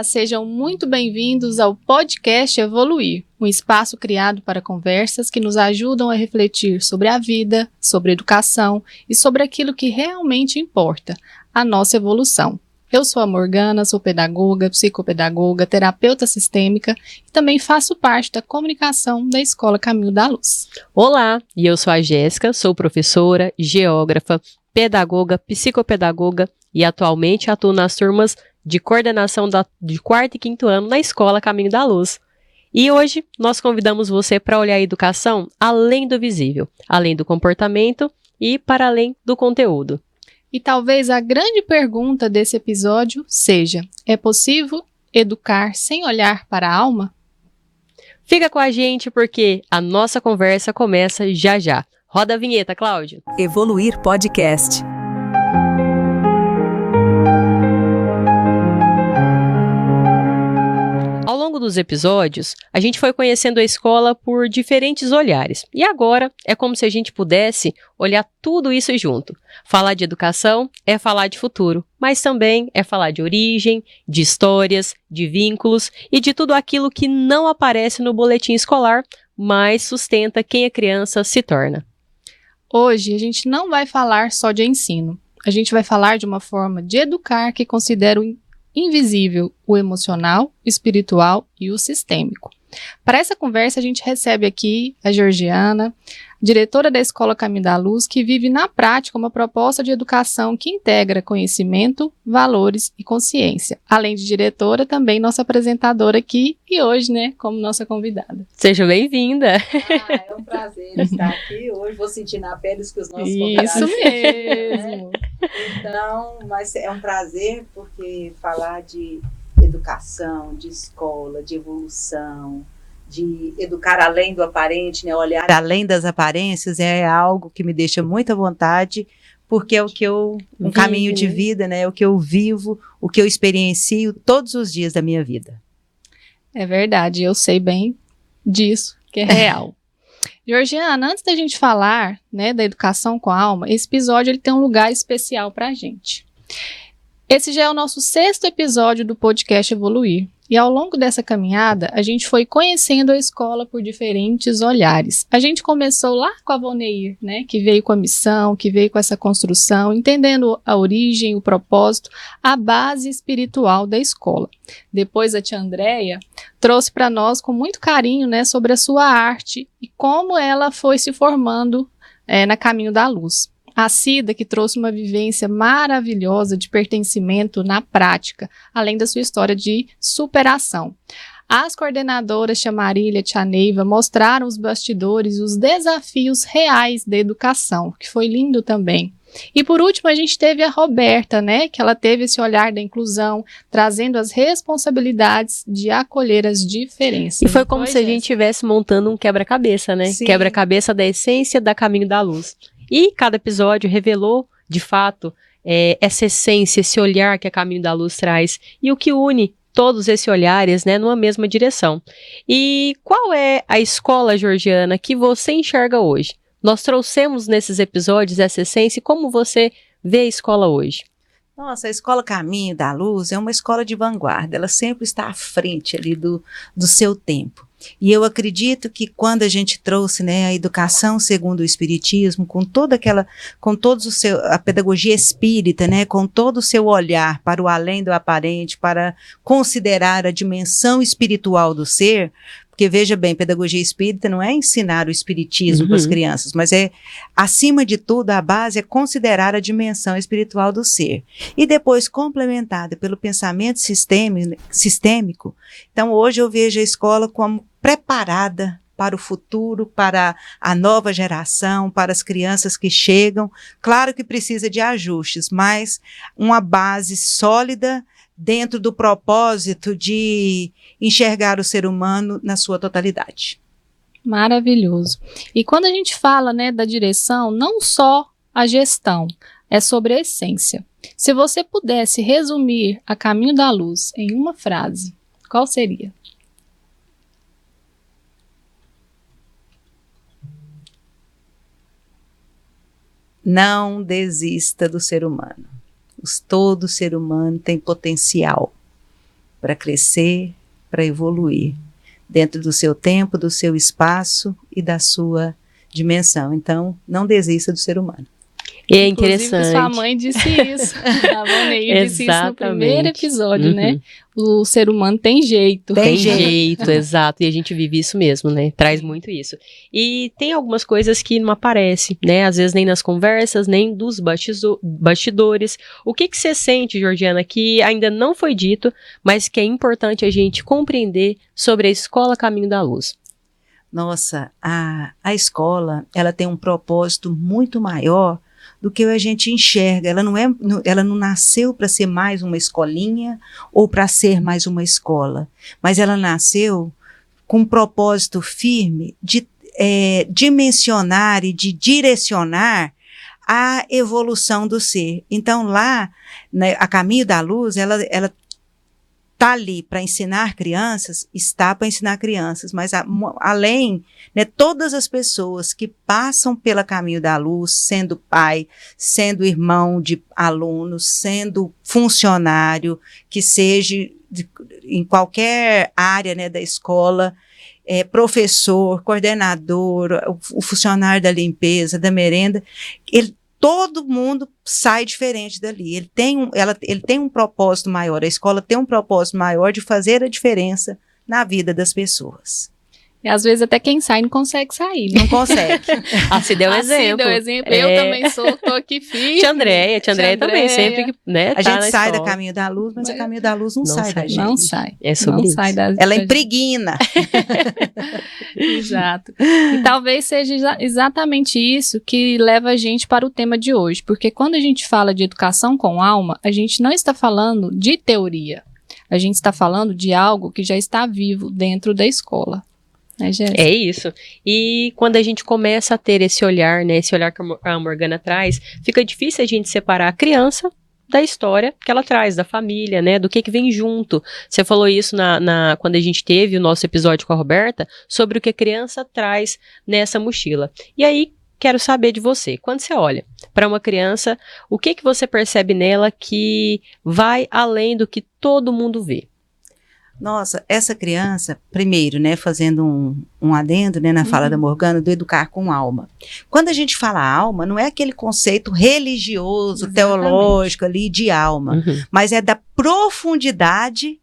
Sejam muito bem-vindos ao podcast Evoluir, um espaço criado para conversas que nos ajudam a refletir sobre a vida, sobre educação e sobre aquilo que realmente importa, a nossa evolução. Eu sou a Morgana, sou pedagoga, psicopedagoga, terapeuta sistêmica e também faço parte da comunicação da Escola Caminho da Luz. Olá, e eu sou a Jéssica, sou professora, geógrafa, pedagoga, psicopedagoga e atualmente atuo nas turmas de coordenação de 4º e 5º ano na Escola Caminho da Luz. E hoje nós convidamos você para olhar a educação além do visível, além do comportamento e para além do conteúdo. E talvez a grande pergunta desse episódio seja: é possível educar sem olhar para a alma? Fica com a gente porque a nossa conversa começa já já. Roda a vinheta, Cláudio. Evoluir Podcast. Ao longo dos episódios, a gente foi conhecendo a escola por diferentes olhares. E agora é como se a gente pudesse olhar tudo isso junto. Falar de educação é falar de futuro, mas também é falar de origem, de histórias, de vínculos e de tudo aquilo que não aparece no boletim escolar, mas sustenta quem a criança se torna. Hoje a gente não vai falar só de ensino. A gente vai falar de uma forma de educar que considera o invisível, o emocional, o espiritual e o sistêmico. Para essa conversa, a gente recebe aqui a Georgiana, diretora da Escola Caminho da Luz, que vive na prática uma proposta de educação que integra conhecimento, valores e consciência. Além de diretora, também nossa apresentadora aqui e hoje, como nossa convidada. Seja bem-vinda! É um prazer estar aqui. Hoje vou sentir na pele os que os nossos convidados. Isso mesmo! Então, mas é um prazer porque falar de educação, de escola, de evolução, de educar além do aparente, olhar além das aparências é algo que me deixa muita vontade, porque é o que eu, um caminho de vida, né? É o que eu vivo, o que eu experiencio todos os dias da minha vida. É verdade, eu sei bem disso, que é real. Georgiana, antes da gente falar, né, da educação com a alma, esse episódio ele tem um lugar especial para a gente. Esse já é o nosso 6º episódio do podcast Evoluir. E ao longo dessa caminhada, a gente foi conhecendo a escola por diferentes olhares. A gente começou lá com a Voneir, né, que veio com a missão, que veio com essa construção, entendendo a origem, o propósito, a base espiritual da escola. Depois a tia Andréia trouxe para nós com muito carinho, né, sobre a sua arte e como ela foi se formando na Caminho da Luz. A Cida, que trouxe uma vivência maravilhosa de pertencimento na prática, além da sua história de superação. As coordenadoras Tia Marília e Tia Neiva mostraram os bastidores e os desafios reais da educação, que foi lindo também. E por último, a gente teve a Roberta, né, que ela teve esse olhar da inclusão, trazendo as responsabilidades de acolher as diferenças. E foi como se a gente estivesse montando um quebra-cabeça, né? Sim. Quebra-cabeça da essência da Caminho da Luz. E cada episódio revelou, de fato, essa essência, esse olhar que a Caminho da Luz traz e o que une todos esses olhares, né, numa mesma direção. E qual é a escola, Georgiana, que você enxerga hoje? Nós trouxemos nesses episódios essa essência e como você vê a escola hoje? Nossa, a Escola Caminho da Luz é uma escola de vanguarda, ela sempre está à frente ali do seu tempo. E eu acredito que quando a gente trouxe, né, a educação segundo o Espiritismo, com toda a pedagogia espírita, né, com todo o seu olhar para o além do aparente, para considerar a dimensão espiritual do ser, porque veja bem, pedagogia espírita não é ensinar o espiritismo para as crianças, mas acima de tudo, a base é considerar a dimensão espiritual do ser. E depois complementada pelo pensamento sistêmico. Então hoje eu vejo a escola como preparada para o futuro, para a nova geração, para as crianças que chegam. Claro que precisa de ajustes, mas uma base sólida dentro do propósito de enxergar o ser humano na sua totalidade. Maravilhoso. E quando a gente fala, né, da direção, não só a gestão, é sobre a essência. Se você pudesse resumir a Caminho da Luz em uma frase, qual seria? Não desista do ser humano. Todo ser humano tem potencial para crescer, para evoluir, dentro do seu tempo, do seu espaço e da sua dimensão. Então, não desista do ser humano. É interessante. Inclusive, sua mãe disse isso. A Voneir disse isso no primeiro episódio, né? O ser humano tem jeito. Tem jeito, exato. E a gente vive isso mesmo, né? Traz muito isso. E tem algumas coisas que não aparecem, né? Às vezes nem nas conversas, nem dos bastidores. O que você sente, Georgiana, que ainda não foi dito, mas que é importante a gente compreender sobre a Escola Caminho da Luz? Nossa, a escola, ela tem um propósito muito maior do que a gente enxerga. Ela não nasceu para ser mais uma escolinha ou para ser mais uma escola, mas ela nasceu com um propósito firme de dimensionar e de direcionar a evolução do ser. Então lá, né, a Caminho da Luz, ela está ali para ensinar crianças, mas além, né, todas as pessoas que passam pela Caminho da Luz, sendo pai, sendo irmão de alunos, sendo funcionário, que seja em qualquer área, né, da escola, professor, coordenador, o funcionário da limpeza, da merenda, todo mundo sai diferente dali. Ele tem um propósito maior, a escola tem um propósito maior de fazer a diferença na vida das pessoas. E às vezes até quem sai não consegue sair, né? Não consegue. Se deu exemplo. Deu exemplo. Eu também tô aqui firme. Tia Andréia também, sempre que, né, a gente sai da Caminho da Luz, mas a Caminho da Luz não sai da gente. Não sai. É sobre isso. Ela impregna. Exato. E talvez seja exatamente isso que leva a gente para o tema de hoje, porque quando a gente fala de educação com alma, a gente não está falando de teoria. A gente está falando de algo que já está vivo dentro da escola. né, Jéssica? É isso. E quando a gente começa a ter esse olhar, né, esse olhar que a Morgana traz, fica difícil a gente separar a criança da história que ela traz, da família, né, do que vem junto. Você falou isso quando a gente teve o nosso episódio com a Roberta, sobre o que a criança traz nessa mochila. E aí, quero saber de você, quando você olha para uma criança, o que você percebe nela que vai além do que todo mundo vê? Nossa, essa criança, primeiro, né, fazendo um adendo, né, na fala da Morgana, do educar com alma. Quando a gente fala alma, não é aquele conceito religioso, teológico ali de alma, mas é da profundidade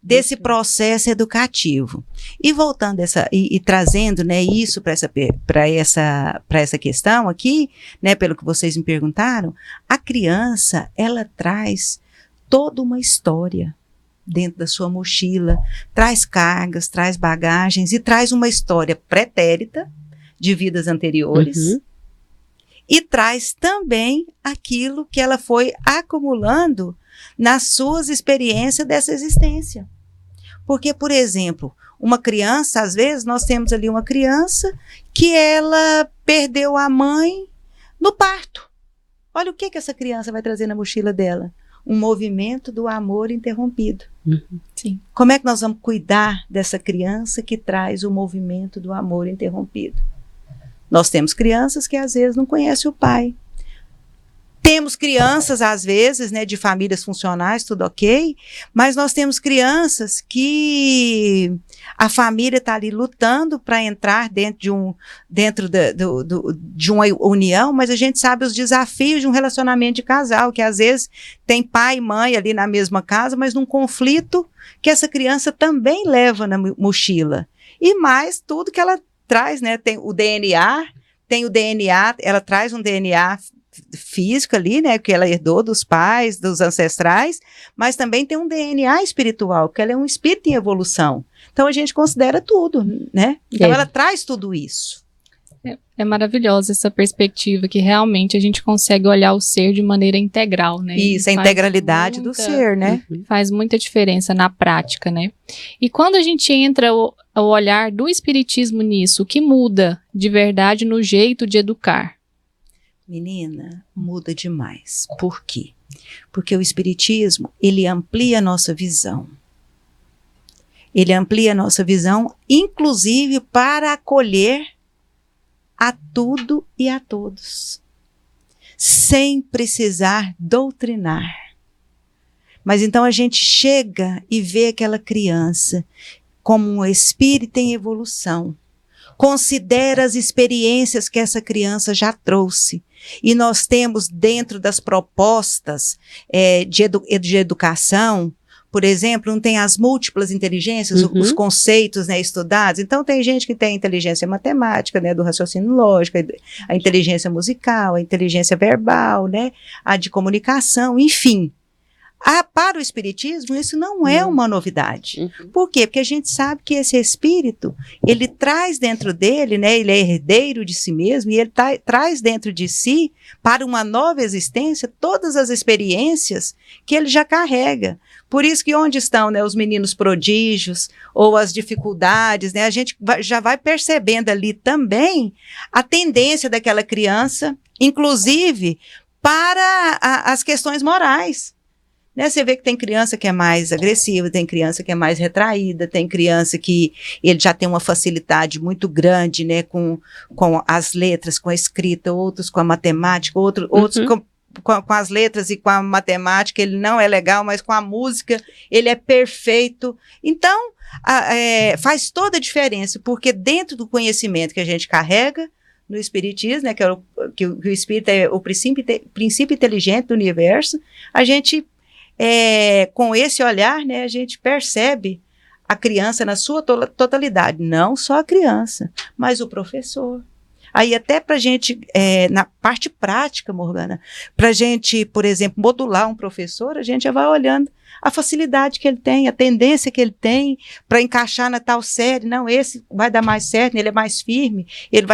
desse processo educativo. E voltando e trazendo, né, isso para essa questão aqui, né, pelo que vocês me perguntaram, a criança, ela traz toda uma história dentro da sua mochila, traz cargas, traz bagagens e traz uma história pretérita de vidas anteriores e traz também aquilo que ela foi acumulando nas suas experiências dessa existência. Porque, por exemplo, uma criança, às vezes, nós temos ali uma criança que ela perdeu a mãe no parto. Olha o que essa criança vai trazer na mochila dela. Um movimento do amor interrompido. Sim. Como é que nós vamos cuidar dessa criança que traz o movimento do amor interrompido? Nós temos crianças que, às vezes, não conhecem o pai. Temos crianças, às vezes, né, de famílias funcionais, tudo ok, mas nós temos crianças que a família está ali lutando para entrar dentro de uma união, mas a gente sabe os desafios de um relacionamento de casal, que às vezes tem pai e mãe ali na mesma casa, mas num conflito que essa criança também leva na mochila. E mais tudo que ela traz, né, tem o DNA, ela traz um DNA físico ali, né, que ela herdou dos pais, dos ancestrais, mas também tem um DNA espiritual, que ela é um espírito em evolução. Então a gente considera tudo, né? Então ela traz tudo isso. É maravilhosa essa perspectiva que realmente a gente consegue olhar o ser de maneira integral, né? Isso, a integralidade do ser, né? Faz muita diferença na prática, né? E quando a gente entra o olhar do espiritismo nisso, o que muda de verdade no jeito de educar? Menina, muda demais. Por quê? Porque o espiritismo, ele amplia a nossa visão. Ele amplia a nossa visão, inclusive para acolher a tudo e a todos, sem precisar doutrinar. Mas então a gente chega e vê aquela criança como um espírito em evolução, considera as experiências que essa criança já trouxe. E nós temos dentro das propostas de educação, por exemplo, não tem as múltiplas inteligências, os conceitos, né, estudados. Então tem gente que tem inteligência matemática, né, do raciocínio lógico, a inteligência musical, a inteligência verbal, né, a de comunicação, enfim. Para o espiritismo, isso não é uma novidade. Por quê? Porque a gente sabe que esse espírito, ele traz dentro dele, né, ele é herdeiro de si mesmo, e ele traz dentro de si, para uma nova existência, todas as experiências que ele já carrega. Por isso que onde estão, né, os meninos prodígios, ou as dificuldades, né, a gente já vai percebendo ali também a tendência daquela criança, inclusive para as questões morais. Né, você vê que tem criança que é mais agressiva, tem criança que é mais retraída, tem criança que ele já tem uma facilidade muito grande, né, com as letras, com a escrita, outros com a matemática, outros com as letras e com a matemática, ele não é legal, mas com a música ele é perfeito. Então, faz toda a diferença, porque dentro do conhecimento que a gente carrega no espiritismo, né, que o espírito é o princípio inteligente do universo, a gente com esse olhar, né, a gente percebe a criança na sua totalidade, não só a criança, mas o professor. Aí até para a gente, na parte prática, Morgana, para a gente, por exemplo, modular um professor, a gente já vai olhando a facilidade que ele tem, a tendência que ele tem para encaixar na tal série. Não, esse vai dar mais certo, ele é mais firme, ele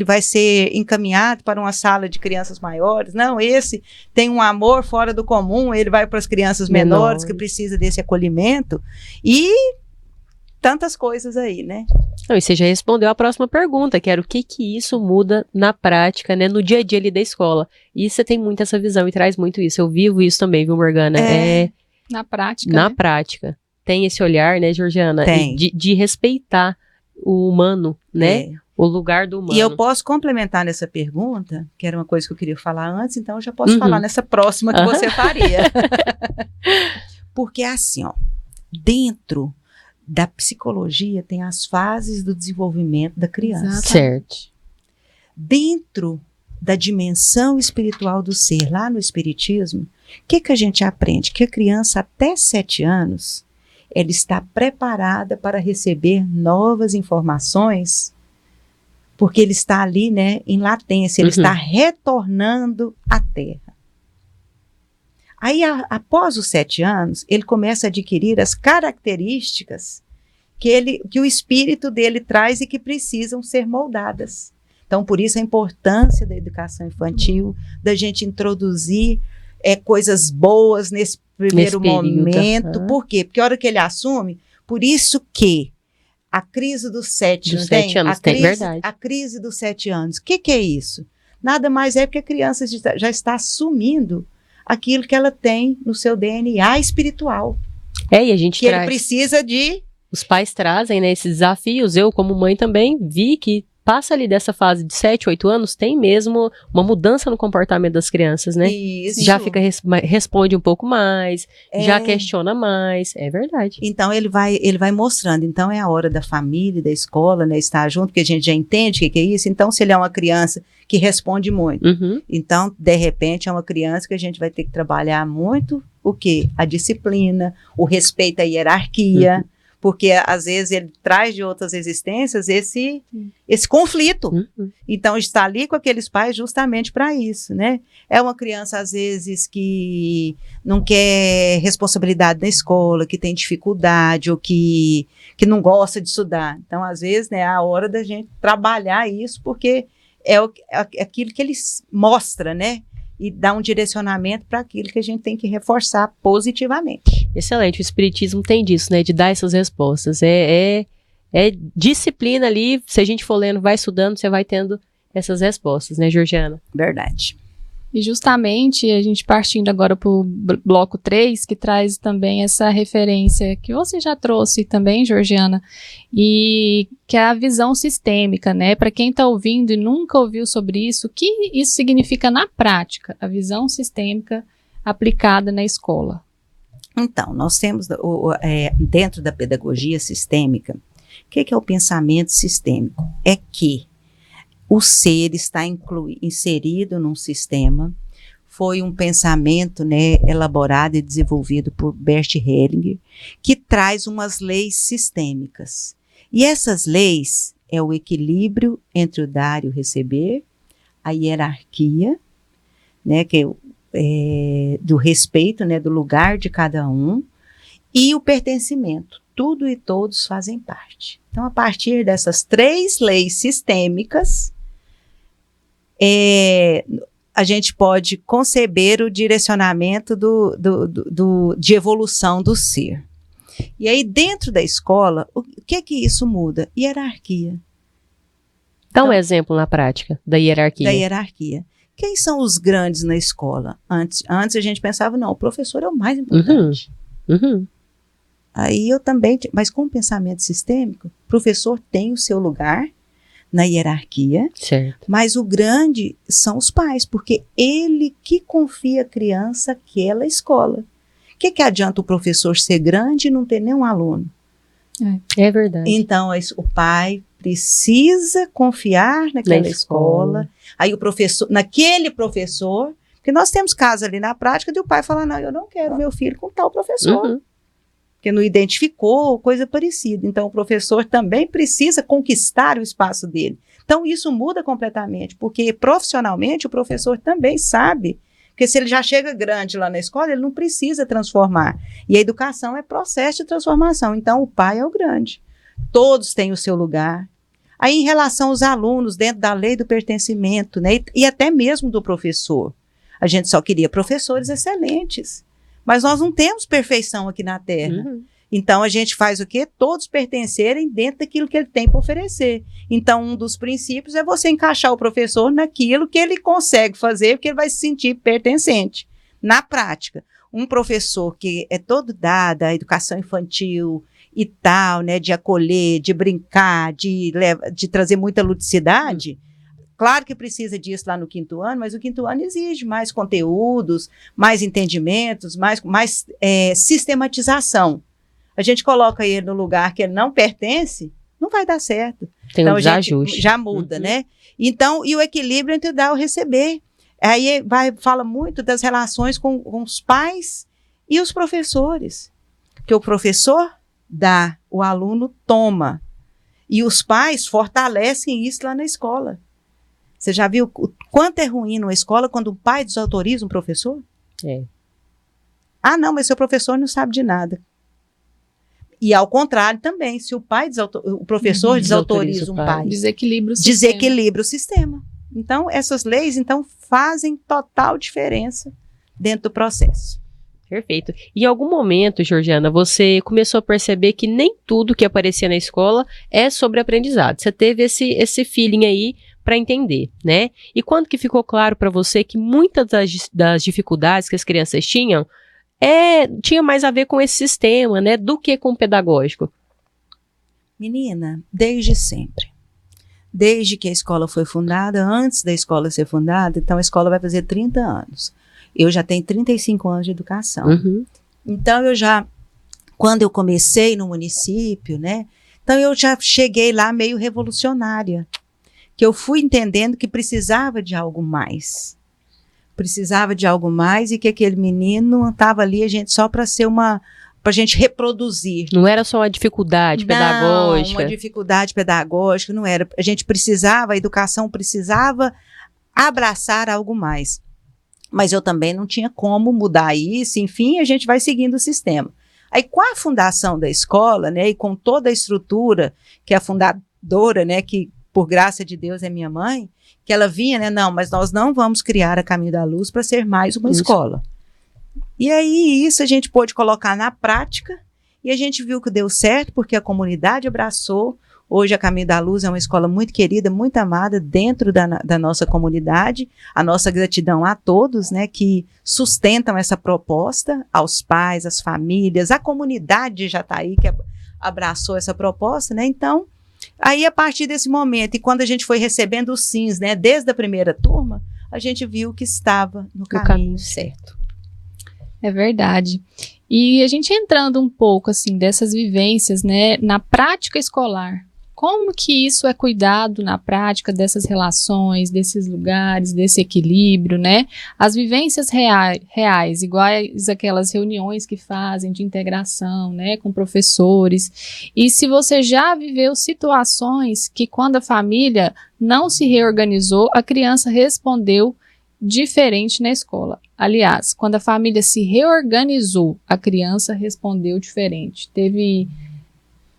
vai ser encaminhado para uma sala de crianças maiores. Não, esse tem um amor fora do comum, ele vai para as crianças menores que precisam desse acolhimento. E tantas coisas aí, né? Não, e você já respondeu a próxima pergunta, que era o que isso muda na prática, né, no dia a dia ali da escola. E você tem muito essa visão e traz muito isso. Eu vivo isso também, viu, Morgana? Na prática, Na né? prática. Tem esse olhar, né, Georgiana? Tem. De respeitar o humano, né? O lugar do humano. E eu posso complementar nessa pergunta, que era uma coisa que eu queria falar antes, então eu já posso falar nessa próxima que você faria. Porque assim, ó, dentro da psicologia tem as fases do desenvolvimento da criança. Exatamente. Certo. Dentro da dimensão espiritual do ser, lá no espiritismo, o que a gente aprende? Que a criança até 7 anos, ela está preparada para receber novas informações, porque ele está ali, né, em latência, ele está retornando à Terra. Aí, após os 7 anos, ele começa a adquirir as características que o espírito dele traz e que precisam ser moldadas. Então, por isso a importância da educação infantil, da gente introduzir coisas boas nesse primeiro momento. Por quê? Porque a hora que ele assume, por isso que a crise dos 7 anos, verdade. A crise dos 7 anos, o que é isso? Nada mais é porque a criança já está assumindo aquilo que ela tem no seu DNA espiritual. E a gente ele precisa de... Os pais trazem, né, esses desafios. Eu, como mãe, também vi que passa ali dessa fase de 7, 8 anos, tem mesmo uma mudança no comportamento das crianças, né? Isso. Já responde um pouco mais, já questiona mais, é verdade. Então ele vai mostrando, então é a hora da família, da escola, né, estar junto, porque a gente já entende o que é isso. Então se ele é uma criança que responde muito, então de repente é uma criança que a gente vai ter que trabalhar muito o quê? A disciplina, o respeito à hierarquia, porque às vezes ele traz de outras existências esse conflito. Então está ali com aqueles pais justamente para isso, né? É uma criança às vezes que não quer responsabilidade na escola, que tem dificuldade ou que não gosta de estudar. Então às vezes, né, é a hora da gente trabalhar isso, porque é aquilo que ele mostra, né? E dá um direcionamento para aquilo que a gente tem que reforçar positivamente. Excelente, o espiritismo tem disso, né, de dar essas respostas, é disciplina ali, se a gente for lendo, vai estudando, você vai tendo essas respostas, né, Georgiana? Verdade. E justamente, a gente partindo agora para o bloco 3, que traz também essa referência que você já trouxe também, Georgiana, e que é a visão sistêmica, né? Para quem está ouvindo e nunca ouviu sobre isso, o que isso significa na prática, a visão sistêmica aplicada na escola? Então, nós temos dentro da pedagogia sistêmica, o que é o pensamento sistêmico? É que o ser está inserido num sistema, foi um pensamento, né, elaborado e desenvolvido por Bert Hellinger, que traz umas leis sistêmicas. E essas leis é o equilíbrio entre o dar e o receber, a hierarquia, né, que do respeito, né, do lugar de cada um, e o pertencimento. Tudo e todos fazem parte. Então, a partir dessas 3 leis sistêmicas, a gente pode conceber o direcionamento de evolução do ser. E aí, dentro da escola, o que isso muda? Hierarquia. Dá um exemplo na prática da hierarquia. Da hierarquia. Quem são os grandes na escola? Antes a gente pensava, não, o professor é o mais importante. Aí eu também, mas com o pensamento sistêmico, o professor tem o seu lugar na hierarquia, certo. Mas o grande são os pais, porque ele que confia a criança àquela escola. O que adianta o professor ser grande e não ter nenhum aluno? É verdade. Então, o pai precisa confiar naquela escola. Aí o professor, naquele professor, porque nós temos casos ali na prática de o pai falar, não, eu não quero meu filho com tal professor. Porque não identificou, coisa parecida. Então, o professor também precisa conquistar o espaço dele. Então, isso muda completamente, porque profissionalmente o professor também sabe que se ele já chega grande lá na escola, ele não precisa transformar. E a educação é processo de transformação. Então, o pai é o grande. Todos têm o seu lugar. Aí, em relação aos alunos, dentro da lei do pertencimento, né, e até mesmo do professor, a gente só queria professores excelentes. Mas nós não temos perfeição aqui na Terra. Então, a gente faz o quê? Todos pertencerem dentro daquilo que ele tem para oferecer. Então, um dos princípios é você encaixar o professor naquilo que ele consegue fazer, porque ele vai se sentir pertencente. Na prática, um professor que é todo dado à educação infantil e tal, né, de acolher, de brincar, de trazer muita ludicidade, claro que precisa disso lá no 5º ano, mas o 5º ano exige mais conteúdos, mais entendimentos, mais sistematização. A gente coloca ele no lugar que ele não pertence, não vai dar certo. Tem então, um desajuste. Já muda, né? Então, e o equilíbrio entre dar e receber. Aí fala muito das relações com os pais e os professores. Porque o professor dá, o aluno toma. E os pais fortalecem isso lá na escola. Você já viu o quanto é ruim numa escola quando o pai desautoriza um professor? É. Ah, não, mas seu professor não sabe de nada. E ao contrário também, se o professor desautoriza um pai, desequilibra o sistema. Então, essas leis fazem total diferença dentro do processo. Perfeito. Em algum momento, Georgiana, você começou a perceber que nem tudo que aparecia na escola é sobre aprendizado. Você teve esse feeling aí para entender, né? E quando que ficou claro para você que muitas das dificuldades que as crianças tinham tinha mais a ver com esse sistema, né, do que com o pedagógico? Menina, desde sempre. Desde que a escola foi fundada, antes da escola ser fundada, então a escola vai fazer 30 anos. Eu já tenho 35 anos de educação. Uhum. Então, quando eu comecei no município, né, então eu já cheguei lá meio revolucionária, que eu fui entendendo que precisava de algo mais. Precisava de algo mais e que aquele menino não estava ali só para ser para a gente reproduzir. Não era só uma dificuldade pedagógica. Uma dificuldade pedagógica, não era. A educação precisava abraçar algo mais. Mas eu também não tinha como mudar isso, enfim, a gente vai seguindo o sistema. Aí, com a fundação da escola, né, e com toda a estrutura que a fundadora, né, que por graça de Deus é minha mãe, que ela vinha, né, não, mas nós não vamos criar a Caminho da Luz para ser mais uma escola. E aí, isso a gente pôde colocar na prática, e a gente viu que deu certo, porque a comunidade abraçou. Hoje a Caminho da Luz é uma escola muito querida, muito amada dentro da nossa comunidade. A nossa gratidão a todos, né, que sustentam essa proposta, aos pais, às famílias, a comunidade de Jataí que abraçou essa proposta, né? Então, aí a partir desse momento, e quando a gente foi recebendo os sims, né, desde a primeira turma, a gente viu que estava no caminho certo. É verdade. E a gente entrando um pouco, assim, dessas vivências, né, na prática escolar, como que isso é cuidado na prática dessas relações, desses lugares, desse equilíbrio, né? As vivências reais, iguais aquelas reuniões que fazem de integração, né, com professores. E se você já viveu situações que quando a família não se reorganizou, a criança respondeu diferente na escola. Aliás, quando a família se reorganizou, a criança respondeu diferente. Teve,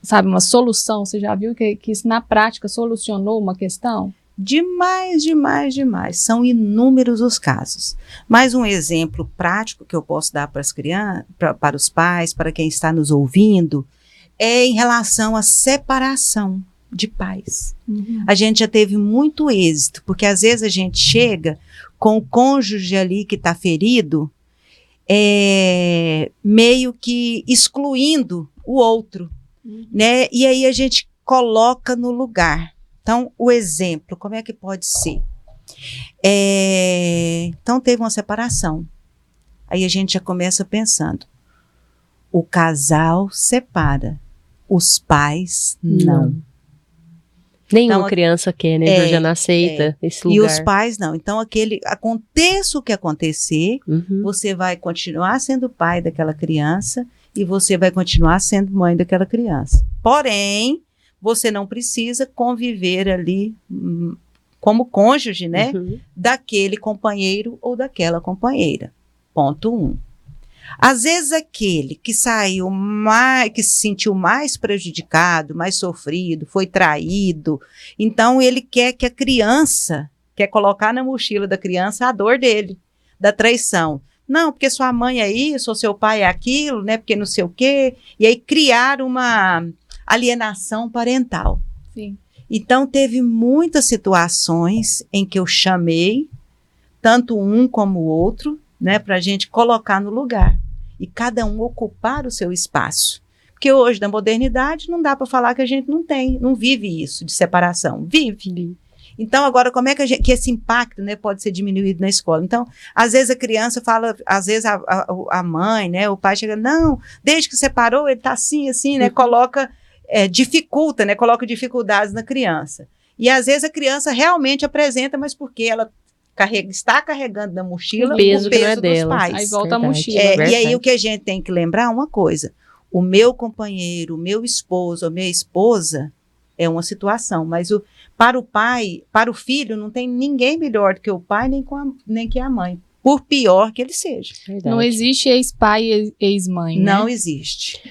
sabe, uma solução? Você já viu que isso na prática solucionou uma questão? Demais, demais, demais. São inúmeros os casos. Mais um exemplo prático que eu posso dar para as crianças, para os pais, para quem está nos ouvindo, é em relação à separação de pais. Uhum. A gente já teve muito êxito, porque às vezes a gente chega com o cônjuge ali que está ferido, meio que excluindo o outro, né? E aí a gente coloca no lugar. Então, o exemplo, como é que pode ser? Então, teve uma separação. Aí a gente já começa pensando, o casal separa, os pais não. Nenhuma então, criança quer, né? Georgiana aceita esse lugar. E os pais não. Então, aconteça o que acontecer, você vai continuar sendo pai daquela criança e você vai continuar sendo mãe daquela criança. Porém, você não precisa conviver ali como cônjuge, né? Daquele companheiro ou daquela companheira. Ponto 1. Às vezes aquele que saiu mais, que se sentiu mais prejudicado, mais sofrido, foi traído, então ele quer que a criança, quer colocar na mochila da criança a dor dele, da traição. Não, porque sua mãe é isso, ou seu pai é aquilo, né? Porque não sei o quê. E aí criar uma alienação parental. Sim. Então, teve muitas situações em que eu chamei, tanto um como o outro, né? Para a gente colocar no lugar. E cada um ocupar o seu espaço. Porque hoje, na modernidade, não dá para falar que a gente não vive isso de separação. Vive. Então, agora, como é que esse impacto, né, pode ser diminuído na escola? Então, às vezes a criança fala, às vezes a mãe, né, o pai chega, não, desde que separou, ele está assim, né, dificulta, né, coloca dificuldades na criança. E às vezes a criança realmente apresenta, mas porque ela está carregando na mochila o peso dos dela. pais. Aí volta Verdade. a mochila. E aí o que a gente tem que lembrar é uma coisa, o meu companheiro, o meu esposo, a minha esposa é uma situação, mas para o pai, para o filho, não tem ninguém melhor do que o pai, nem que a mãe, por pior que ele seja. Verdade. Não existe ex-pai e ex-mãe, né? Não existe.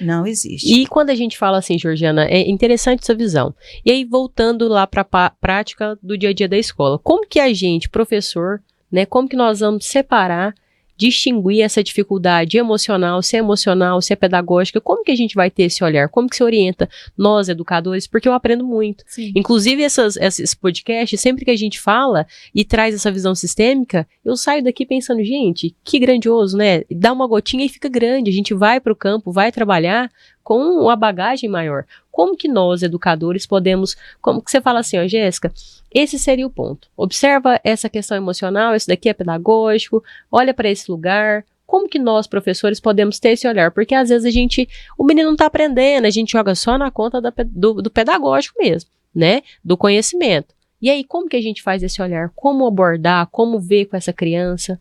E quando a gente fala assim, Georgiana, é interessante essa visão. E aí, voltando lá para a prática do dia a dia da escola, como que a gente, professor, né, como que nós vamos separar, distinguir essa dificuldade emocional, se é pedagógica, como que a gente vai ter esse olhar? Como que se orienta nós, educadores? Porque eu aprendo muito. Sim. Inclusive, esses podcasts, sempre que a gente fala e traz essa visão sistêmica, eu saio daqui pensando, gente, que grandioso, né? Dá uma gotinha e fica grande. A gente vai para o campo, vai trabalhar com uma bagagem maior. Como que nós, educadores, podemos... Como que você fala assim, ó, Jéssica, esse seria o ponto. Observa essa questão emocional, isso daqui é pedagógico, olha para esse lugar. Como que nós, professores, podemos ter esse olhar? Porque às vezes o menino não está aprendendo, a gente joga só na conta do pedagógico mesmo, né? Do conhecimento. E aí, como que a gente faz esse olhar? Como abordar? Como ver com essa criança?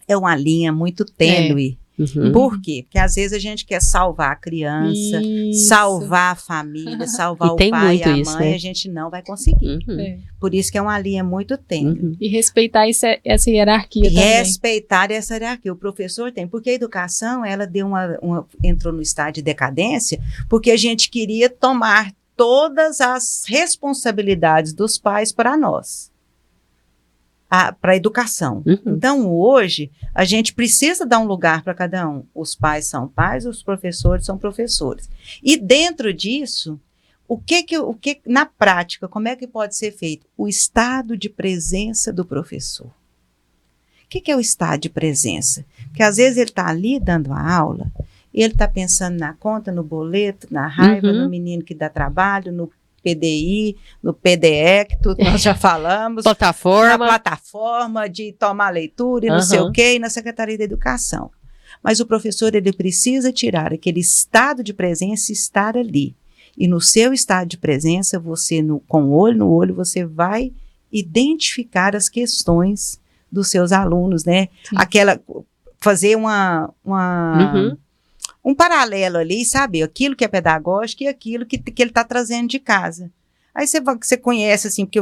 É uma linha muito tênue. Uhum. Por quê? Porque às vezes a gente quer salvar a criança, Isso. salvar a família, salvar E o tem pai muito e a isso, mãe, né? a gente não vai conseguir. Uhum. É. Por isso que é uma linha muito tênue. Uhum. E respeitar essa hierarquia também. Respeitar essa hierarquia. O professor tem, porque a educação, ela deu entrou no estágio de decadência, porque a gente queria tomar todas as responsabilidades dos pais para nós. Para a educação. Uhum. Então, hoje, a gente precisa dar um lugar para cada um. Os pais são pais, os professores são professores. E dentro disso, o que na prática, como é que pode ser feito? O estado de presença do professor. O que é o estado de presença? Porque às vezes ele está ali dando a aula, e ele está pensando na conta, no boleto, na raiva, Uhum. no menino que dá trabalho, no PDI, no PDE, que tudo nós já falamos, na plataforma de tomar leitura e não sei o quê, e na Secretaria da Educação. Mas o professor, ele precisa tirar aquele estado de presença e estar ali. E no seu estado de presença, você, com o olho no olho, você vai identificar as questões dos seus alunos, né? Sim. Fazer Uhum. um paralelo ali, sabe? Aquilo que é pedagógico e aquilo que ele está trazendo de casa. Aí você conhece, assim, porque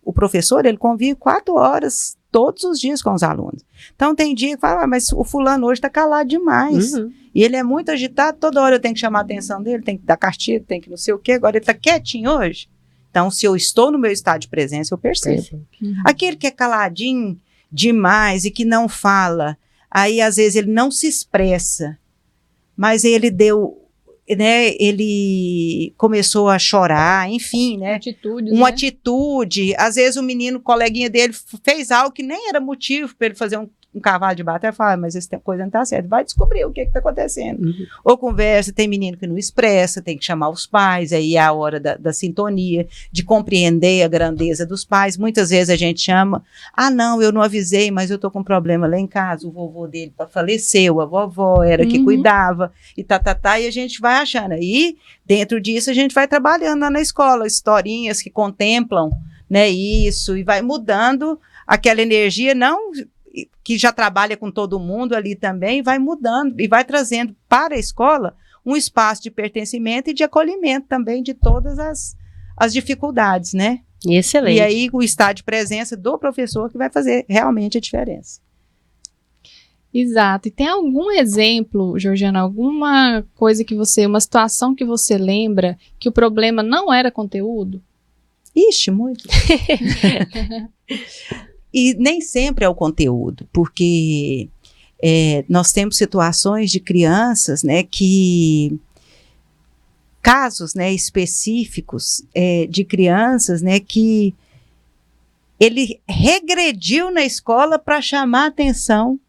o professor, ele convive 4 horas todos os dias com os alunos. Então, tem dia que fala, mas o fulano hoje está calado demais. Uhum. E ele é muito agitado, toda hora eu tenho que chamar a atenção dele, tem que dar castigo, tem que não sei o quê, agora ele está quietinho hoje. Então, se eu estou no meu estado de presença, eu percebo. Uhum. Aquele que é caladinho demais e que não fala, aí às vezes ele não se expressa, mas ele ele começou a chorar, enfim, né? Uma atitude, às vezes o menino, coleguinha dele, fez algo que nem era motivo para ele fazer um cavalo de batalha, fala, mas essa coisa não está certa, vai descobrir o que está acontecendo. Uhum. Ou conversa, tem menino que não expressa, tem que chamar os pais, aí é a hora da sintonia, de compreender a grandeza dos pais. Muitas vezes a gente chama, não, eu não avisei, mas eu estou com um problema lá em casa, o vovô dele faleceu, a vovó era que cuidava, e e a gente vai achando. Aí, dentro disso, a gente vai trabalhando lá na escola, historinhas que contemplam, né, isso, e vai mudando aquela energia, não que já trabalha com todo mundo ali também, vai mudando e vai trazendo para a escola um espaço de pertencimento e de acolhimento também de todas as dificuldades, né? Excelente. E aí o estado de presença do professor que vai fazer realmente a diferença. Exato. E tem algum exemplo, Georgiana, alguma coisa uma situação que você lembra que o problema não era conteúdo? Ixi, muito. E nem sempre é o conteúdo, porque Nós temos situações de crianças, né, casos, né, específicos de crianças, né, que ele regrediu na escola para chamar a atenção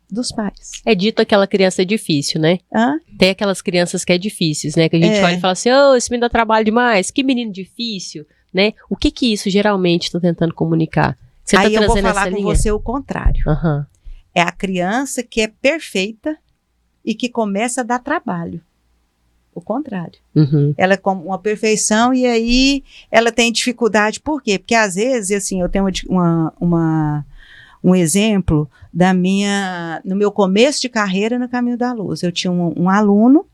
dos pais. É dito aquela criança difícil, né? Hã? Tem aquelas crianças que é difíceis, né? Que a gente olha e fala assim, esse menino dá trabalho demais, que menino difícil, né? O que isso geralmente está tentando comunicar? Você Aí tá eu vou trazendo falar essa com linha? você o contrário. Uhum. É a criança que é perfeita e que começa a dar trabalho. O contrário. Uhum. Ela é como uma perfeição e aí ela tem dificuldade. Por quê? Porque às vezes, assim, eu tenho um exemplo no meu começo de carreira no Caminho da Luz. Eu tinha um aluno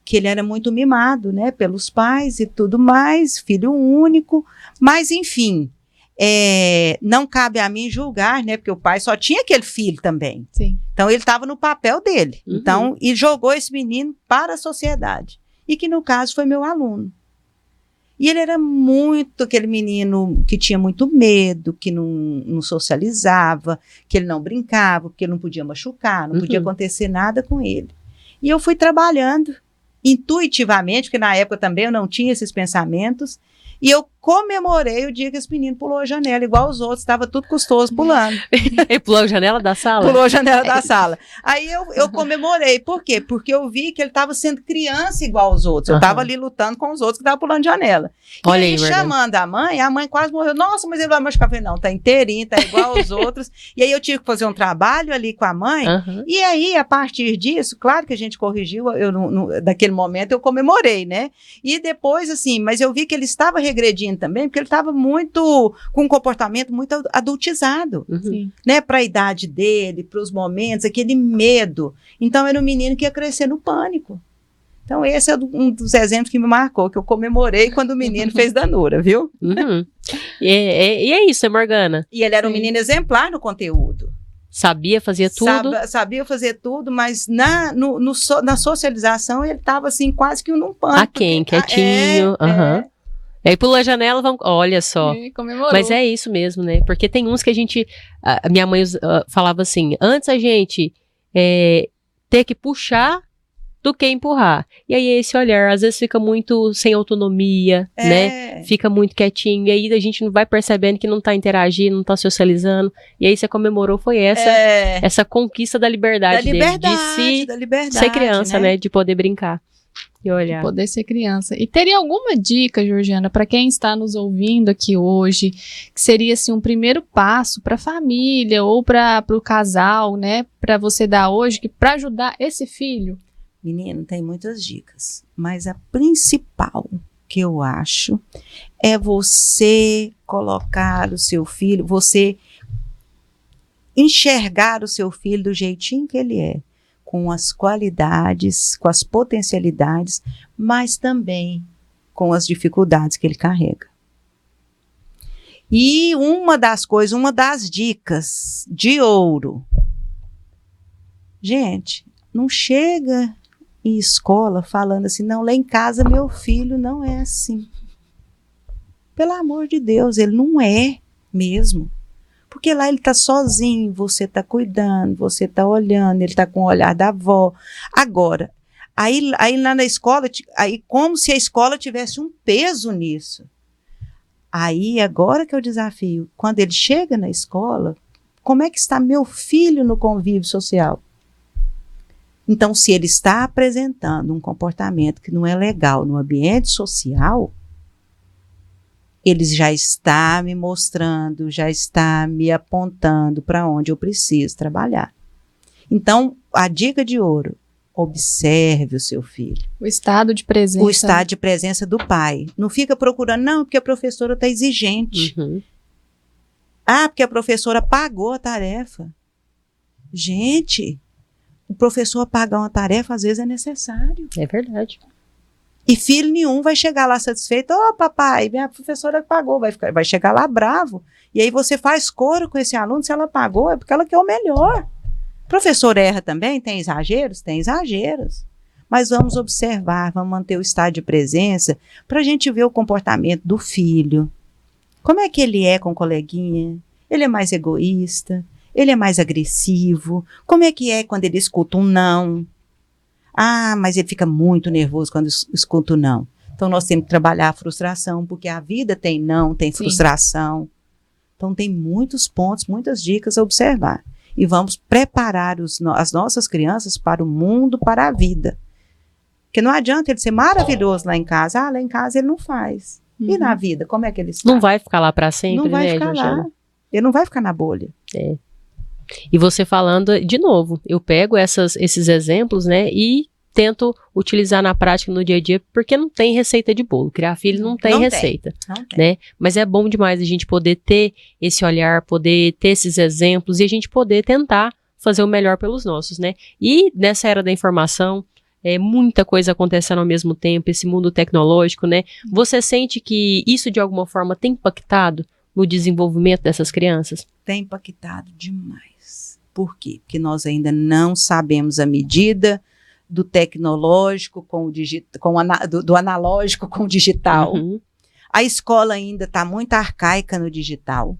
que ele era muito mimado, né, pelos pais e tudo mais, filho único, mas enfim, não cabe a mim julgar, né, porque o pai só tinha aquele filho também. Sim. Então ele estava no papel dele. Uhum. Então, e jogou esse menino para a sociedade. E que no caso foi meu aluno. E ele era muito aquele menino que tinha muito medo, que não socializava, que ele não brincava, que ele não podia machucar, não podia acontecer nada com ele. E eu fui trabalhando intuitivamente, porque na época também eu não tinha esses pensamentos, e eu comemorei o dia que esse menino pulou a janela, igual os outros, estava tudo custoso pulando. Ele pulou a janela da sala? Pulou a janela da sala. Aí eu comemorei. Por quê? Porque eu vi que ele estava sendo criança igual os outros. Eu estava ali lutando com os outros que estavam pulando janela. Olha e aí, aí, chamando a mãe quase morreu. Nossa, mas ele vai machucar. Eu falei, não, tá inteirinho, tá igual aos outros. E aí eu tive que fazer um trabalho ali com a mãe. E aí, a partir disso, claro que a gente corrigiu, daquele momento eu comemorei, né? E depois, assim, mas eu vi que ele estava regredindo também, porque ele estava com um comportamento muito adultizado, né, para a idade dele, para os momentos, aquele medo. Então era um menino que ia crescer no pânico. Então esse é um dos exemplos que me marcou, que eu comemorei quando o menino fez danura, viu? E é isso, Morgana? E ele era um menino exemplar no conteúdo. Sabia fazer tudo? Sabia fazer tudo, mas na socialização ele estava assim, quase que num pânico. Quietinho. E aí pulou a janela, olha só. Comemorou. Mas é isso mesmo, né? Porque tem uns que a minha mãe falava assim, antes a gente ter que puxar do que empurrar. E aí esse olhar, às vezes fica muito sem autonomia, né? Fica muito quietinho, e aí a gente não vai percebendo que não tá interagindo, não tá socializando. E aí você comemorou, foi essa conquista da liberdade dele, de ser criança, né? De poder brincar. E olhar. De poder ser criança. E teria alguma dica, Georgiana, para quem está nos ouvindo aqui hoje, que seria assim um primeiro passo para a família ou para o casal, né, para você dar hoje, para ajudar esse filho? Menino, tem muitas dicas, mas a principal que eu acho é você colocar o seu filho, você enxergar o seu filho do jeitinho que ele é, com as qualidades, com as potencialidades, mas também com as dificuldades que ele carrega. E uma das dicas de ouro, gente, não chega em escola falando assim, não, lá em casa meu filho não é assim. Pelo amor de Deus, ele não é mesmo. Porque lá ele está sozinho, você está cuidando, você está olhando, ele está com o olhar da avó. Agora, aí lá na escola, aí como se a escola tivesse um peso nisso. Aí agora que é o desafio, quando ele chega na escola, como é que está meu filho no convívio social? Então, se ele está apresentando um comportamento que não é legal no ambiente social, ele já está me mostrando, já está me apontando para onde eu preciso trabalhar. Então, a dica de ouro, observe o seu filho. O estado de presença. O estado de presença do pai. Não fica procurando, não, porque a professora está exigente. Porque a professora pagou a tarefa. Gente, o professor pagar uma tarefa, às vezes, é necessário. É verdade. E filho nenhum vai chegar lá satisfeito. Papai, minha professora pagou. Vai chegar lá bravo. E aí você faz coro com esse aluno. Se ela pagou, é porque ela quer o melhor. O professor erra também? Tem exageros? Tem exageros. Mas vamos observar, vamos manter o estado de presença para a gente ver o comportamento do filho. Como é que ele é com o coleguinha? Ele é mais egoísta? Ele é mais agressivo? Como é que é quando ele escuta um não? Ah, mas ele fica muito nervoso quando escuta um não. Então, nós temos que trabalhar a frustração, porque a vida tem não, tem frustração. Então, tem muitos pontos, muitas dicas a observar. E vamos preparar as nossas crianças para o mundo, para a vida. Porque não adianta ele ser maravilhoso lá em casa. Ah, lá em casa ele não faz. E na vida, como é que ele está? Não vai ficar lá para sempre, não vai né, ficar Georgiana? lá. Ele não vai ficar na bolha. É. E você falando, de novo, eu pego esses exemplos, né, e tento utilizar na prática no dia a dia, porque não tem receita de bolo. Criar filho não tem receita. Não tem. Né? Mas é bom demais a gente poder ter esse olhar, poder ter esses exemplos e a gente poder tentar fazer o melhor pelos nossos, né? E nessa era da informação, muita coisa acontecendo ao mesmo tempo, esse mundo tecnológico, né? Você sente que isso de alguma forma tem impactado no desenvolvimento dessas crianças? Tem impactado demais. Por quê? Porque nós ainda não sabemos a medida do tecnológico com o do analógico com o digital. Uhum. A escola ainda está muito arcaica no digital.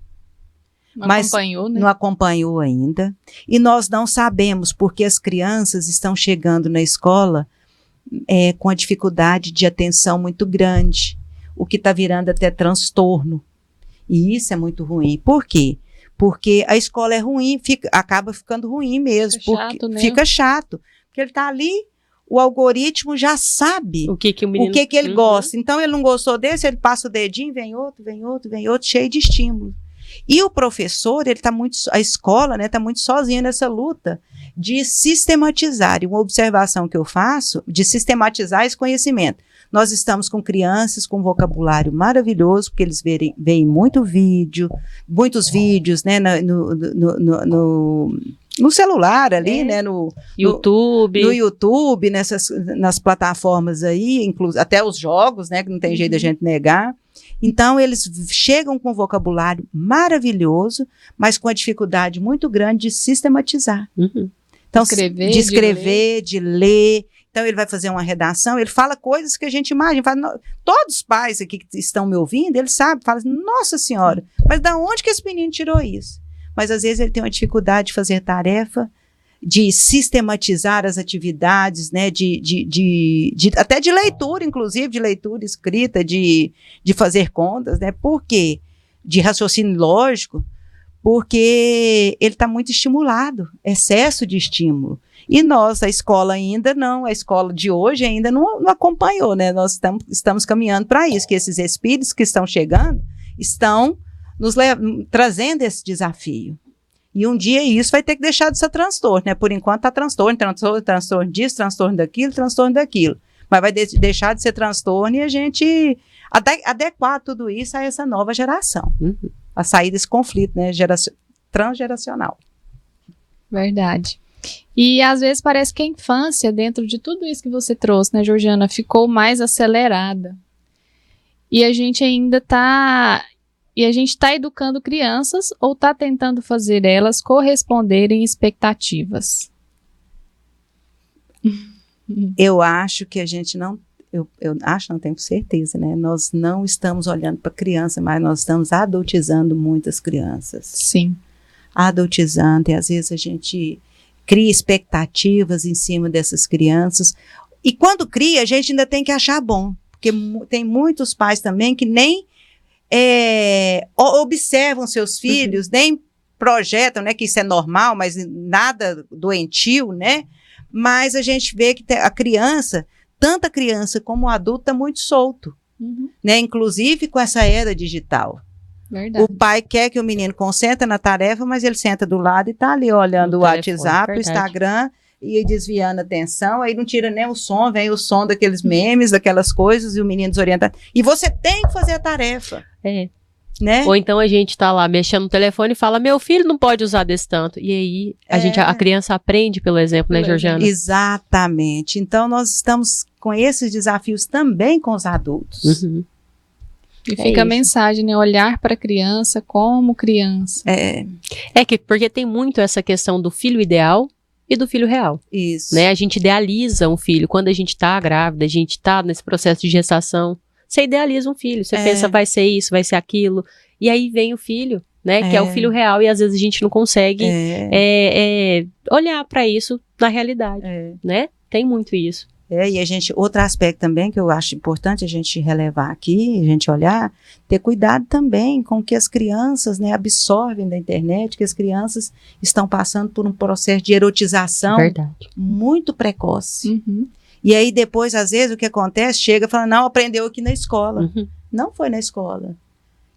Não mas acompanhou, né? Não acompanhou ainda. E nós não sabemos porque as crianças estão chegando na escola com a dificuldade de atenção muito grande, o que está virando até transtorno. E isso é muito ruim. Por quê? Porque a escola é ruim, acaba ficando ruim mesmo. Fica chato. Porque ele está ali, o algoritmo já sabe o que o menino... ele gosta. Então, ele não gostou desse, ele passa o dedinho, vem outro, cheio de estímulo. E o professor, a escola, né, está muito sozinha nessa luta de sistematizar. E uma observação que eu faço, de sistematizar esse conhecimento. Nós estamos com crianças com vocabulário maravilhoso, porque eles veem muitos vídeos, né, no celular ali, né, no YouTube, nas plataformas aí, até os jogos, né, que não tem jeito da gente negar. Então, eles chegam com um vocabulário maravilhoso, mas com a dificuldade muito grande de sistematizar. Uhum. Então, de escrever, de ler. Então, ele vai fazer uma redação, ele fala coisas que a gente imagina. Todos os pais aqui que estão me ouvindo, eles sabem, falam assim, nossa senhora, mas da onde que esse menino tirou isso? Mas, às vezes, ele tem uma dificuldade de fazer tarefa, de sistematizar as atividades, né, até de leitura, inclusive, de leitura escrita, de fazer contas, né? Por quê? De raciocínio lógico, porque ele está muito estimulado, excesso de estímulo. E nós, a escola ainda não, a escola de hoje ainda não acompanhou, né? Nós estamos caminhando para isso, que esses espíritos que estão chegando estão nos trazendo esse desafio. E um dia isso vai ter que deixar de ser transtorno, né? Por enquanto está transtorno disso, transtorno daquilo. Mas vai deixar de ser transtorno e a gente adequar tudo isso a essa nova geração. Uhum. A sair desse conflito, né? Transgeracional. Verdade. E às vezes parece que a infância, dentro de tudo isso que você trouxe, né, Georgiana, ficou mais acelerada. E a gente ainda está... E a gente está educando crianças ou está tentando fazer elas corresponderem expectativas? Eu acho que a gente não... Eu acho, não tenho certeza, né? Nós não estamos olhando para criança, mas nós estamos adultizando muitas crianças. Sim. Adultizando, e às vezes a gente cria expectativas em cima dessas crianças. E quando cria, a gente ainda tem que achar bom. Porque tem muitos pais também que nem... observam seus filhos, nem projetam, né, que isso é normal, mas nada doentio, né? Mas a gente vê que a criança, tanto a criança como o adulto, está muito solto, né? Inclusive com essa era digital. Verdade. O pai quer que o menino concentre na tarefa, mas ele senta do lado e está ali olhando o WhatsApp, o Instagram, e desviando a atenção, aí não tira nem o som, vem o som daqueles memes, daquelas coisas, e o menino desorientado. E você tem que fazer a tarefa. Né? Ou então a gente tá lá mexendo no telefone e fala, meu filho não pode usar desse tanto. E aí a criança aprende pelo exemplo, né, Georgiana? Exatamente. Então nós estamos com esses desafios também com os adultos. Uhum. E fica a mensagem, né? Olhar para a criança como criança. Porque tem muito essa questão do filho ideal e do filho real. Isso. Né? A gente idealiza um filho. Quando a gente tá grávida, a gente tá nesse processo de gestação, você idealiza um filho. Você pensa, vai ser isso, vai ser aquilo. E aí vem o filho. né? Que é o filho real e às vezes a gente não consegue olhar para isso na realidade, né? Tem muito isso. E outro aspecto também que eu acho importante a gente relevar aqui, a gente olhar, ter cuidado também com o que as crianças, né, absorvem da internet, que as crianças estão passando por um processo de erotização muito precoce. E aí depois, às vezes, o que acontece, chega e fala, não, aprendeu aqui na escola. Não foi na escola.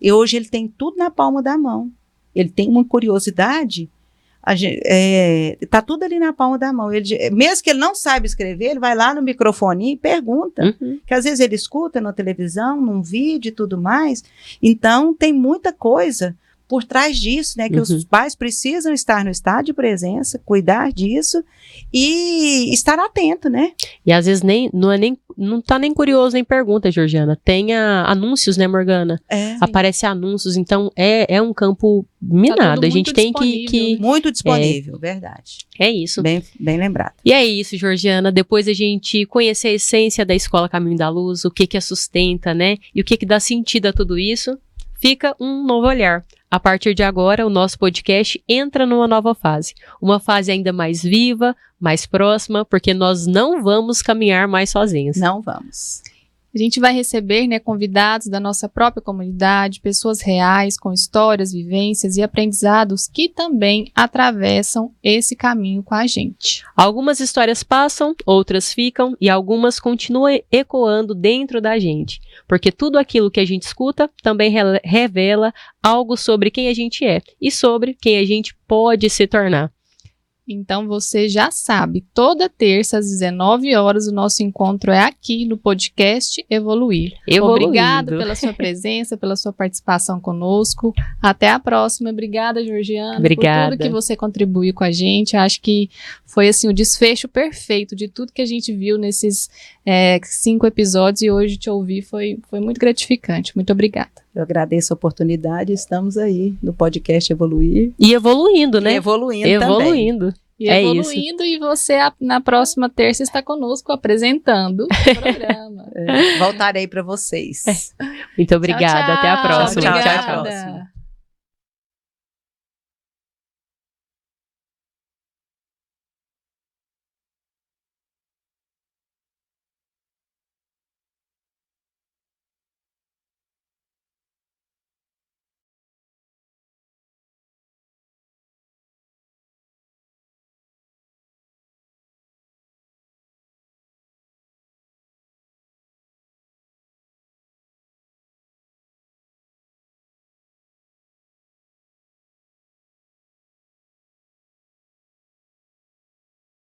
E hoje ele tem tudo na palma da mão. Ele tem uma curiosidade, tá tudo ali na palma da mão. Mesmo que ele não saiba escrever, ele vai lá no microfone e pergunta. Que às vezes ele escuta na televisão, num vídeo e tudo mais. Então, tem muita coisa por trás disso, né? Que os pais precisam estar no estado de presença, cuidar disso e estar atento, né? E às vezes não tá nem curioso, nem pergunta, Georgiana. Tem anúncios, né, Morgana? Aparece anúncios, então é um campo minado. A gente tem que... Muito disponível, verdade. É isso. Bem lembrado. E é isso, Georgiana. Depois a gente conhecer a essência da Escola Caminho da Luz, o que a sustenta, né? E o que dá sentido a tudo isso, fica um novo olhar. A partir de agora, o nosso podcast entra numa nova fase. Uma fase ainda mais viva, mais próxima, porque nós não vamos caminhar mais sozinhos. Não vamos. A gente vai receber, né, convidados da nossa própria comunidade, pessoas reais, com histórias, vivências e aprendizados que também atravessam esse caminho com a gente. Algumas histórias passam, outras ficam e algumas continuam ecoando dentro da gente. Porque tudo aquilo que a gente escuta também revela algo sobre quem a gente é e sobre quem a gente pode se tornar. Então você já sabe, toda terça às 19 horas o nosso encontro é aqui no podcast Evoluir. Obrigado pela sua presença, pela sua participação conosco. Até a próxima. Obrigada, Georgiana, Obrigada. por tudo que você contribuiu com a gente. Acho que foi assim o desfecho perfeito de tudo que a gente viu nesses 5 episódios e hoje te ouvir foi muito gratificante. Muito obrigada. Eu agradeço a oportunidade, estamos aí no podcast Evoluir. E evoluindo, né? E evoluindo também. E evoluindo, e você na próxima terça está conosco apresentando o programa. Voltarei para vocês. Muito obrigada, Tchau, tchau. até a próxima. Obrigada. Tchau, até a próxima.